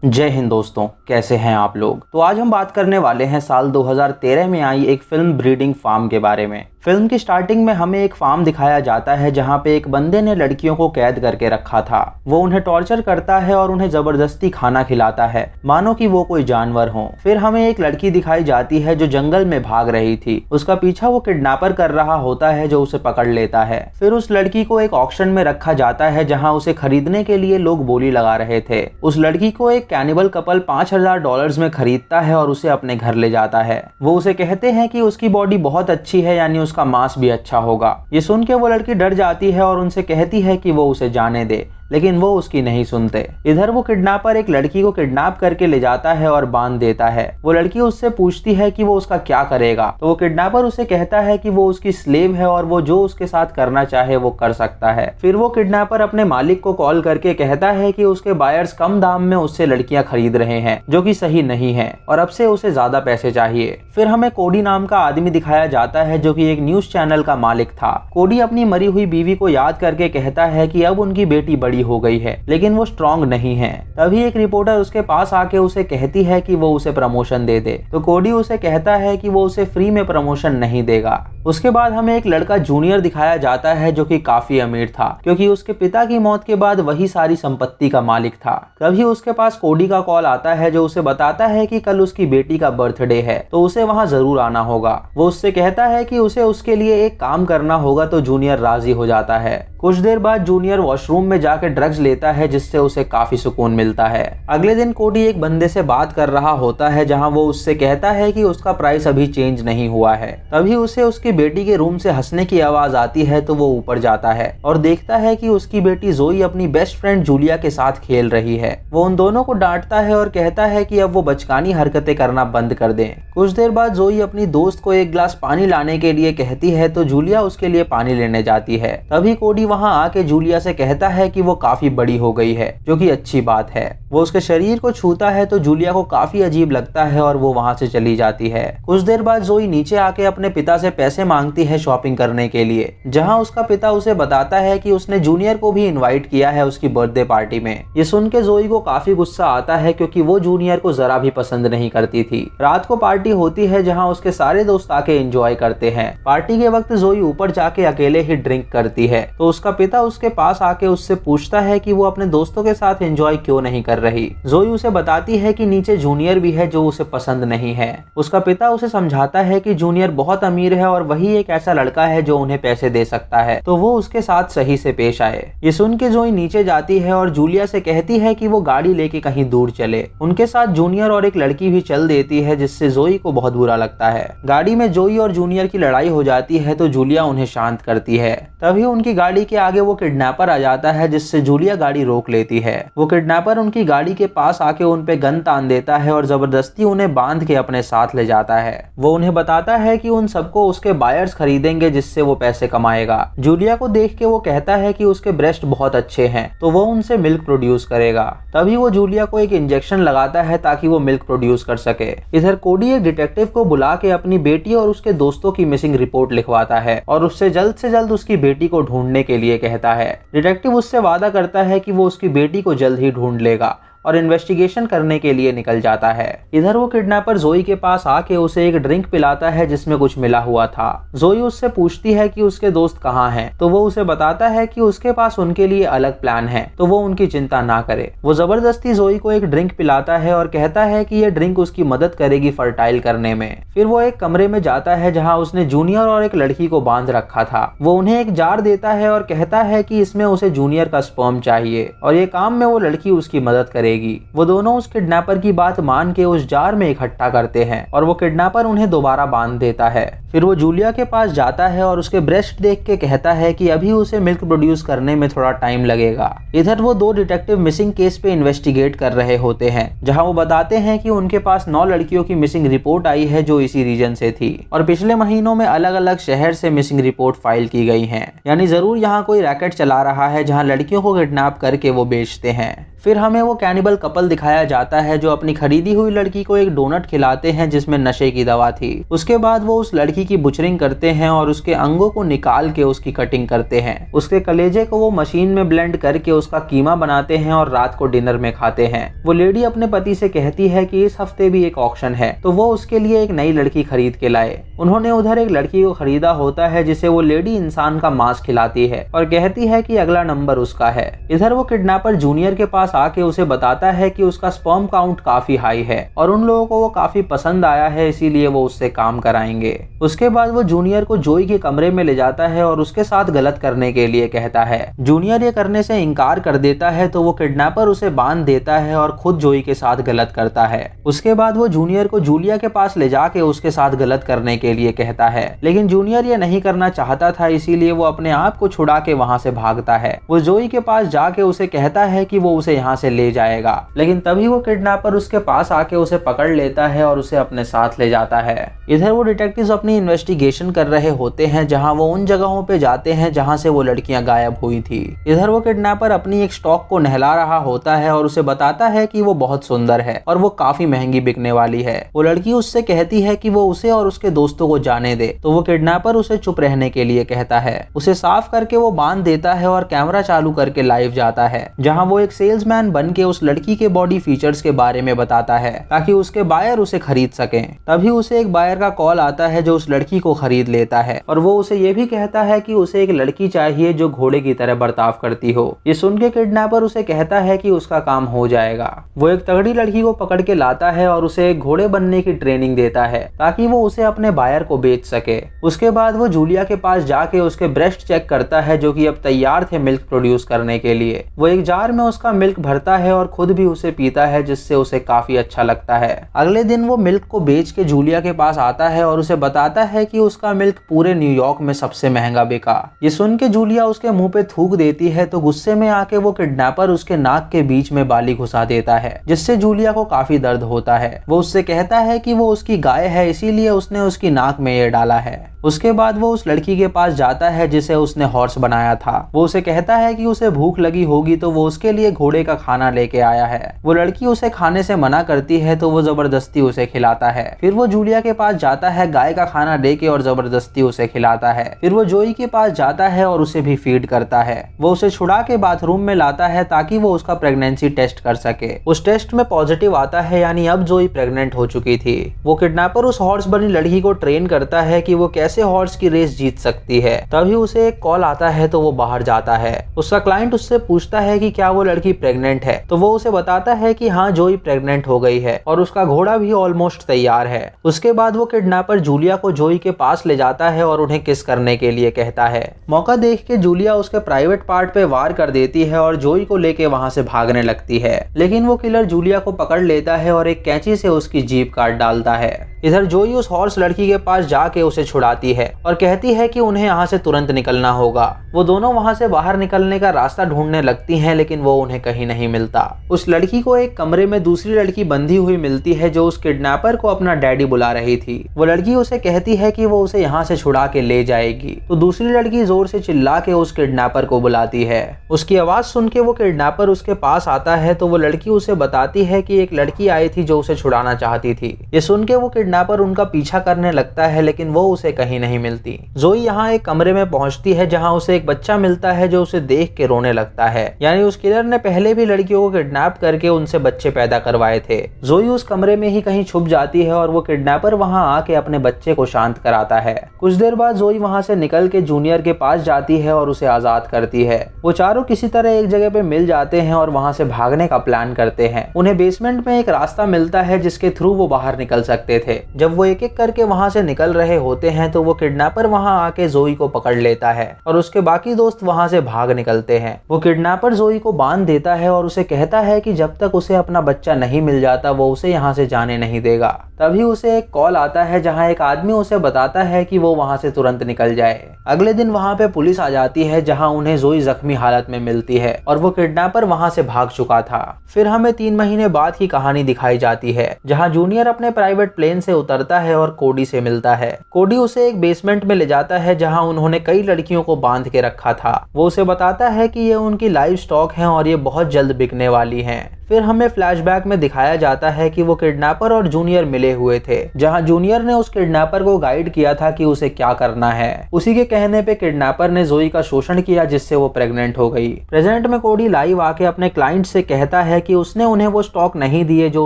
जय हिंद दोस्तों, कैसे हैं आप लोग। तो आज हम बात करने वाले हैं साल 2013 में आई एक फिल्म ब्रीडिंग फार्म के बारे में। फिल्म की स्टार्टिंग में हमें एक फार्म दिखाया जाता है जहां पे एक बंदे ने लड़कियों को कैद करके रखा था। वो उन्हें टॉर्चर करता है और उन्हें जबरदस्ती खाना खिलाता है, मानो कि वो कोई जानवर हो। फिर हमें एक लड़की दिखाई जाती है जो जंगल में भाग रही थी। उसका पीछा वो किडनैपर कर रहा होता है जो उसे पकड़ लेता है। फिर उस लड़की को एक ऑक्शन में रखा जाता है जहाँ उसे खरीदने के लिए लोग बोली लगा रहे थे। उस लड़की को एक कैनिबल कपल $5000 में खरीदता है और उसे अपने घर ले जाता है। वो उसे कहते हैं कि उसकी बॉडी बहुत अच्छी है, यानी उसका मांस भी अच्छा होगा। ये सुन के वो लड़की डर जाती है और उनसे कहती है कि वो उसे जाने दे, लेकिन वो उसकी नहीं सुनते। इधर वो किडनैपर एक लड़की को किडनैप करके ले जाता है और बांध देता है। वो लड़की उससे पूछती है कि वो उसका क्या करेगा, तो वो किडनैपर उसे कहता है कि वो उसकी स्लेव है और वो जो उसके साथ करना चाहे वो कर सकता है। फिर वो किडनैपर अपने मालिक को कॉल करके कहता है कि उसके बायर्स कम दाम में उससे लड़कियां खरीद रहे हैं, जो कि सही नहीं है, और अब से उसे ज्यादा पैसे चाहिए। फिर हमें कोडी नाम का आदमी दिखाया जाता है जो कि एक न्यूज चैनल का मालिक था। कोडी अपनी मरी हुई बीवी को याद करके कहता है कि अब उनकी बेटी बड़ी हो गई है, लेकिन वो स्ट्रांग नहीं है। तभी एक रिपोर्टर उसके पास आके उसे कहती है कि वो उसे प्रमोशन दे दे, तो कोडी उसे कहता है कि वो उसे फ्री में प्रमोशन नहीं देगा। उसके बाद हमें एक लड़का जूनियर दिखाया जाता है जो कि काफी अमीर था, क्योंकि उसके पिता की मौत के बाद वही सारी संपत्ति का मालिक था। तभी उसके पास कोडी का कॉल आता है जो उसे बताता है कि कल उसकी बेटी का बर्थडे है, तो उसे वहां जरूर आना होगा। वो उससे कहता है कि उसे उसके लिए एक काम करना होगा, तो जूनियर राजी हो जाता है। कुछ देर बाद जूनियर वॉशरूम में जाकर ड्रग्स लेता है, जिससे उसे काफी सुकून मिलता है। अगले दिन कोडी एक बंदे से बात कर रहा होता है जहां वो उससे कहता है कि उसका प्राइस अभी चेंज नहीं हुआ है। तभी उसे उसकी बेटी के रूम से हंसने की आवाज आती है, तो वो ऊपर जाता है और देखता है कि उसकी बेटी जोई अपनी बेस्ट फ्रेंड जूलिया के साथ खेल रही है। वो उन दोनों को डांटता है और कहता है कि अब वो बचकानी हरकतें करना बंद कर दें। कुछ देर बाद जोई अपनी दोस्त को एक गिलास पानी लाने के लिए कहती है, तो जूलिया उसके लिए पानी लेने जाती है। तभी कोडी वहां आके जूलिया से कहता है कि वो काफी बड़ी हो गई है, जो कि अच्छी बात है। वो उसके शरीर को छूता है, तो जूलिया को काफी अजीब लगता है और वो वहां से चली जाती है। कुछ देर बाद जोई नीचे आके अपने पिता से पैसे मांगती है शॉपिंग करने के लिए, जहां उसका पिता उसे बताता है कि उसने जूनियर को भी इनवाइट किया है उसकी बर्थडे पार्टी में। ये सुन के जोई को काफी गुस्सा आता है, क्योंकि वो जूनियर को जरा भी पसंद नहीं करती थी। रात को पार्टी होती है जहां उसके सारे दोस्त आके एंजॉय करते हैं। पार्टी के वक्त जोई ऊपर जाके अकेले ही ड्रिंक करती है, तो उसका पिता उसके पास आके उससे पूछता है कि वो अपने दोस्तों के साथ एंजॉय क्यों नहीं कर रही। जोई उसे बताती है कि नीचे जूनियर भी है जो उसे पसंद नहीं है। उसका पिता उसे समझाता है कि जूनियर बहुत अमीर है और वही एक ऐसा लड़का है जो उन्हें पैसे दे सकता है, तो वो उसके साथ सही से पेश आए। ये सुन के जोई नीचे जाती है और जूलिया से कहती है कि वो गाड़ी लेके कहीं दूर चले। उनके साथ जूनियर और एक लड़की भी चल देती है, जिससे जोई को बहुत बुरा लगता है। गाड़ी में जोई और जूनियर की लड़ाई हो जाती है, तो जूलिया उन्हें शांत करती है। तभी उनकी गाड़ी के आगे वो किडनैपर आ जाता है, जिससे जूलिया गाड़ी रोक लेती है। वो किडनैपर उनकी गाड़ी के पास आके उन पे गन तान देता है और जबरदस्ती उन्हें बांध के अपने साथ ले जाता है। वो उन्हें बताता है कि उन सबको उसके बायर्स खरीदेंगे, जिससे वो पैसे कमाएगा। जूलिया को देख के वो कहता है कि उसके ब्रेस्ट बहुत अच्छे हैं, तो वो उनसे मिल्क प्रोड्यूस करेगा। तभी वो जूलिया को एक इंजेक्शन लगाता है ताकि वो मिल्क प्रोड्यूस कर सके। इधर कोडी एक डिटेक्टिव को बुला के अपनी बेटी और उसके दोस्तों की मिसिंग रिपोर्ट लिखवाता है और उससे जल्द से जल्द उसकी बेटी को ढूंढने के लिए कहता है। डिटेक्टिव उससे वादा करता है कि वो उसकी बेटी को जल्द ही ढूंढ लेगा और इन्वेस्टिगेशन करने के लिए निकल जाता है। इधर वो किडनैपर जोई के पास आके उसे एक ड्रिंक पिलाता है जिसमें कुछ मिला हुआ था। जोई उससे पूछती है कि उसके दोस्त कहाँ हैं, तो वो उसे बताता है कि उसके पास उनके लिए अलग प्लान है, तो वो उनकी चिंता ना करे। वो जबरदस्ती जोई को एक ड्रिंक पिलाता है और कहता है कि ये ड्रिंक उसकी मदद करेगी फर्टाइल करने में। फिर वो एक कमरे में जाता है जहाँ उसने जूनियर और एक लड़की को बांध रखा था। वो उन्हें एक जार देता है और कहता है कि इसमें उसे जूनियर का स्पर्म चाहिए और ये काम में वो लड़की उसकी मदद करेगी। वो दोनों उस किडनैपर की बात मान के उस जार में इकट्ठा करते हैं और वो किडनैपर उन्हें दोबारा बांध देता है। फिर वो जूलिया के पास जाता है और उसके ब्रेस्ट देख के कहता है कि अभी उसे मिल्क प्रोड्यूस करने में थोड़ा टाइम लगेगा। इधर वो दो डिटेक्टिव मिसिंग केस पे इन्वेस्टिगेट कर रहे होते हैं, जहां वो बताते हैं कि उनके पास 9 लड़कियों की मिसिंग रिपोर्ट आई है जो इसी रीजन से थी और पिछले महीनों में अलग अलग शहर से मिसिंग रिपोर्ट फाइल की गई हैं। यानी जरूर यहाँ कोई रैकेट चला रहा है जहाँ लड़कियों को किडनैप करके वो बेचते हैं। फिर हमें वो कैनिबल कैनिबल कपल दिखाया जाता है जो अपनी खरीदी हुई लड़की को एक डोनट खिलाते हैं जिसमें नशे की दवा थी। उसके बाद वो उस लड़की की बुचरिंग करते हैं और उसके अंगों को निकाल के उसकी कटिंग करते हैं। उसके कलेजे को वो मशीन में ब्लेंड करके उसका कीमा बनाते हैं और रात को डिनर में खाते हैं। वो लेडी अपने पति से कहती है कि इस हफ्ते भी एक ऑक्शन है तो वो उसके लिए एक नई लड़की खरीद के लाए। उन्होंने उधर एक लड़की को खरीदा होता है जिसे वो लेडी इंसान का मांस खिलाती है और कहती है कि अगला नंबर उसका है। इधर वो किडनैपर जूनियर के पास आके उसे बताता है कि उसका स्पर्म काउंट काफी हाई है और उन लोगों को वो काफी पसंद आया है, इसीलिए वो उससे काम कराएंगे। उसके बाद वो जूनियर को जोई के कमरे में ले जाता है और उसके साथ गलत करने के लिए कहता है। जूनियर ये करने से इनकार कर देता है तो वो किडनैपर उसे बांध देता है और खुद जोई के साथ गलत करता है। उसके बाद वो जूनियर को जूलिया के पास ले जाके उसके साथ गलत करने के लिए कहता है, लेकिन जूनियर ये नहीं करना चाहता था, इसीलिए वो अपने आप को छुड़ा के वहाँ से भागता है। वो जोई के पास जाके उसे कहता है कि वो उसे यहाँ से ले जाएगा, लेकिन तभी वो किडनैपर उसके पास आके उसे पकड़ लेता है और उसे अपने साथ ले जाता है। इधर वो डिटेक्टिव्स अपनी इन्वेस्टिगेशन कर रहे होते हैं जहाँ वो उन जगहों पे जाते हैं जहाँ से वो लड़कियां गायब हुई थी। इधर वो किडनैपर अपनी एक स्टॉक को नहला रहा होता है और उसे बताता है कि वो बहुत सुंदर है और वो काफी महंगी बिकने वाली है। वो लड़की उससे कहती है कि वो उसे और उसके दोस्तों को जाने दे, तो वो किडनैपर उसे चुप रहने के लिए कहता है। उसे साफ करके वो बांध देता है और कैमरा चालू करके लाइव जाता है जहाँ वो एक सेल्समैन बन के उस लड़की के बॉडी फीचर्स के बारे में बताता है ताकि उसके बायर उसे खरीद सकें। तभी उसे एक बायर का कॉल आता है जो उस लड़की को खरीद लेता है और वो उसे ये भी कहता है कि उसे एक लड़की चाहिए जो घोड़े की तरह बर्ताव करती हो। ये सुन के किडनैपर उसे कहता है कि उसका काम हो जाएगा। वो एक तगड़ी लड़की को पकड़ के लाता है और उसे एक घोड़े बनने की ट्रेनिंग देता है ताकि वो उसे अपने बायर को बेच सके। उसके बाद वो जूलिया के पास जाके उसके ब्रेस्ट चेक करता है जो कि अब तैयार थे मिल्क प्रोड्यूस करने के लिए। वो एक जार में उसका मिल्क भरता है और खुद भी उसे पीता है जिससे उसे काफी अच्छा लगता है। अगले दिन वो मिल्क को बेच के जूलिया के पास आता है और उसे बताता है कि उसका मिल्क पूरे न्यूयॉर्क में सबसे महंगा बिका। ये सुन के जूलिया उसके मुंह पे थूक देती है तो गुस्से में आके वो किडनैपर उसके नाक के बीच में बाली घुसा देता है जिससे जूलिया को काफी दर्द होता है। वो उससे कहता है कि वो उसकी गाय है इसीलिए उसने उसकी नाक में ये डाला है। उसके बाद वो उस लड़की के पास जाता है जिसे उसने हॉर्स बनाया था। वो उसे कहता है कि उसे भूख लगी होगी तो वो उसके लिए घोड़े का खाना लेके आया है। वो लड़की उसे खाने से मना करती है तो वो जबरदस्ती उसे खिलाता है। फिर वो जूलिया के पास जाता है गाय का खाना लेके और जबरदस्ती उसे खिलाता है। फिर वो जोई के पास जाता है और उसे भी फीड करता है। वो उसे छुड़ा के बाथरूम में लाता है ताकि वो उसका प्रेगनेंसी टेस्ट कर सके। उस टेस्ट में पॉजिटिव आता है यानी अब जोई प्रेग्नेंट हो चुकी थी। वो किडनैपर उस हॉर्स बनी लड़की को ट्रेन करता है कि वो कैसे हॉर्स की रेस जीत सकती है। तभी उसे एक कॉल आता है तो वो बाहर जाता है। उसका क्लाइंट उससे पूछता है कि क्या वो लड़की प्रेग्नेंट है, तो वो उसे बताता है कि हाँ जोई प्रेग्नेंट हो गई है और उसका घोड़ा भी ऑलमोस्ट तैयार है। उसके बाद वो किडनैपर जूलिया को जोई के पास ले जाता है और उन्हें किस करने के लिए कहता है। मौका देख के जूलिया उसके प्राइवेट पार्ट पे वार कर देती है और जोई को लेके वहां से भागने लगती है, लेकिन वो किलर जूलिया को पकड़ लेता है और एक कैंची से उसकी जीभ काट डालता है। इधर जोई उस हॉर्स लड़की के पास जाके उसे छुड़ाती है और कहती है कि उन्हें यहाँ से तुरंत निकलना होगा। वो दोनों वहाँ से बाहर निकलने का रास्ता ढूंढने लगती हैं लेकिन वो उन्हें कहीं नहीं मिलता। उस लड़की को एक कमरे में दूसरी लड़की बंधी हुई मिलती है जो उस किडनैपर को अपना डैडी बुला रही थी। वो लड़की उसे कहती है कि वो उसे यहाँ से छुड़ा के ले जाएगी, तो दूसरी लड़की जोर से चिल्ला के उस किडनैपर को बुलाती है। उसकी आवाज सुन के वो किडनैपर उसके पास आता है तो वो लड़की उसे बताती है कि एक लड़की आई थी जो उसे छुड़ाना चाहती थी। ये सुन के वो किडनैपर उनका पीछा करने लगता है लेकिन वो उसे कहीं नहीं मिलती। जोई यहाँ एक कमरे में पहुंचती है जहाँ उसे एक बच्चा मिलता है जो उसे देख के रोने लगता है, यानी उस किलर ने पहले भी लड़कियों को किडनैप करके उनसे बच्चे पैदा करवाए थे। जोई उस कमरे में ही कहीं छुप जाती है और वो किडनैपर वहाँ आके अपने बच्चे को शांत कराता है। कुछ देर बाद जोई वहाँ से निकल के जूनियर के पास जाती है और उसे आजाद करती है। वो चारों किसी तरह एक जगह पे मिल जाते हैं और वहाँ से भागने का प्लान करते हैं। उन्हें बेसमेंट में एक रास्ता मिलता है जिसके थ्रू वो बाहर निकल सकते थे। जब वो एक एक करके वहाँ से निकल रहे होते हैं तो वो किडनैपर वहाँ आके जोई को पकड़ लेता है और उसके बाकी दोस्त वहाँ से भाग निकलते हैं। वो किडनैपर जोई को बांध देता है और उसे कहता है कि जब तक उसे अपना बच्चा नहीं मिल जाता वो उसे यहाँ से जाने नहीं देगा। तभी उसे एक कॉल आता है जहाँ एक आदमी उसे बताता है कि वो वहाँ से तुरंत निकल जाए। अगले दिन वहाँ पे पुलिस आ जाती है जहाँ उन्हें जोई जख्मी हालत में मिलती है और वो किडनैपर वहाँ से भाग चुका था। फिर हमें 3 महीने बाद की कहानी दिखाई जाती है जहाँ जूनियर अपने प्राइवेट प्लेन से उतरता है और कोडी से मिलता है। कोडी उसे एक बेसमेंट में ले जाता है जहां उन्होंने कई लड़कियों को बांध के रखा था। वो उसे बताता है कि ये उनकी लाइव स्टॉक हैं और ये बहुत जल्द बिकने वाली हैं। फिर हमें फ्लैशबैक में दिखाया जाता है कि वो किडनैपर और जूनियर मिले हुए थे, जहां जूनियर ने उस किडनैपर को गाइड किया था कि उसे क्या करना है। उसी के कहने पे किडनैपर ने जोई का शोषण किया, जिससे वो प्रेग्नेंट हो गई। प्रेजेंट में कोडी लाइव आके अपने क्लाइंट से कहता है कि उसने उन्हें वो स्टॉक नहीं दिए जो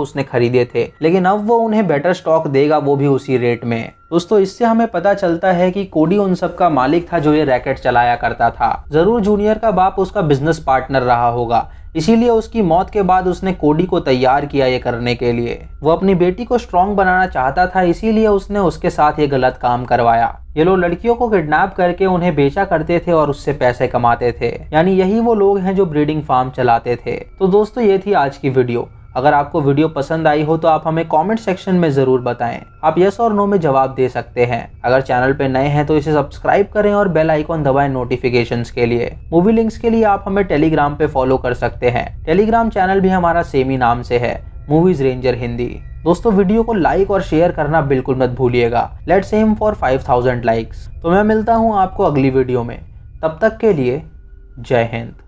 उसने खरीदे थे, लेकिन अब वो उन्हें बेटर स्टॉक देगा, वो भी उसी रेट में। दोस्तों, इससे हमें पता चलता है कि कोडी उन सब का मालिक था जो ये रैकेट चलाया करता था। जरूर जूनियर का बाप उसका बिजनेस पार्टनर रहा होगा, इसीलिए उसकी मौत के बाद उसने कोडी को तैयार किया ये करने के लिए। वो अपनी बेटी को स्ट्रॉन्ग बनाना चाहता था, इसीलिए उसने उसके साथ ये गलत काम करवाया। ये लोग लड़कियों को किडनैप करके उन्हें बेचा करते थे और उससे पैसे कमाते थे। यानी यही वो लोग हैं जो ब्रीडिंग फार्म चलाते थे। तो दोस्तों, ये थी आज की वीडियो। अगर आपको वीडियो पसंद आई हो तो आप हमें कमेंट सेक्शन में जरूर बताएं। आप यस और नो में जवाब दे सकते हैं। अगर चैनल पे नए हैं तो इसे सब्सक्राइब करें और बेल आइकॉन दबाएं नोटिफिकेशंस के लिए। मूवी लिंक्स के लिए आप हमें टेलीग्राम पे फॉलो कर सकते हैं। टेलीग्राम चैनल भी हमारा सेम ही नाम से है, मूवीज रेंजर हिंदी। दोस्तों, वीडियो को लाइक और शेयर करना बिल्कुल मत भूलिएगा। Let's aim for 5000 likes. तो मैं मिलता हूँ आपको अगली वीडियो में। तब तक के लिए जय हिंद।